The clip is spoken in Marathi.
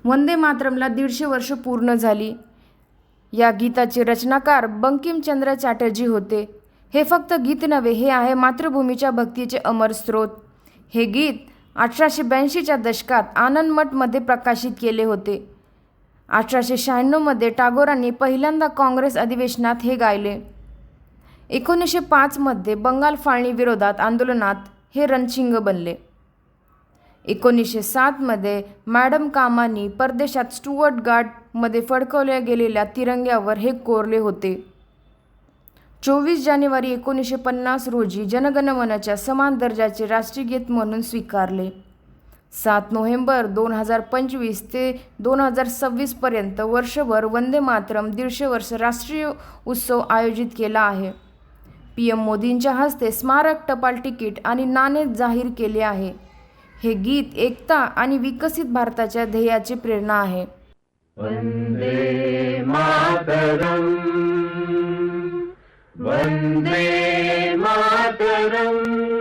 वंदे मातरमला 150 वर्ष पूर्ण झाली. या गीताचे रचनाकार बंकिमचंद्र चॅटर्जी होते. हे फक्त गीत नव्हे, हे आहे मातृभूमीच्या भक्तीचे अमर स्रोत. हे गीत 1882च्या दशकात आनंदमठमध्ये प्रकाशित केले होते. 1896मध्ये टागोरांनी पहिल्यांदा काँग्रेस अधिवेशनात हे गायले. 1905मध्ये बंगाल फाळणी विरोधात आंदोलनात हे रणशिंग बनले. 1907मध्ये मॅडम कामांनी परदेशात स्टुअर्ट गार्डमध्ये फडकवल्या गेलेल्या तिरंग्यावर हे कोरले होते. 24 जानेवारी 1950 रोजी जनगणमनच्या समान दर्जाचे राष्ट्रीय गीत म्हणून स्वीकारले. 7 नोव्हेंबर 2025 ते 2026 पर्यंत वर्षभर वंदे मातरम 150 वर्ष राष्ट्रीय उत्सव आयोजित केला आहे. PM मोदींच्या हस्ते स्मारक, टपाल तिकीट आणि नाणे जाहीर केले आहे. हे गीत एकता आणि विकसित भारताच्या ध्येयाची प्रेरणा आहे. वंदे मातरम, वंदे मातरम.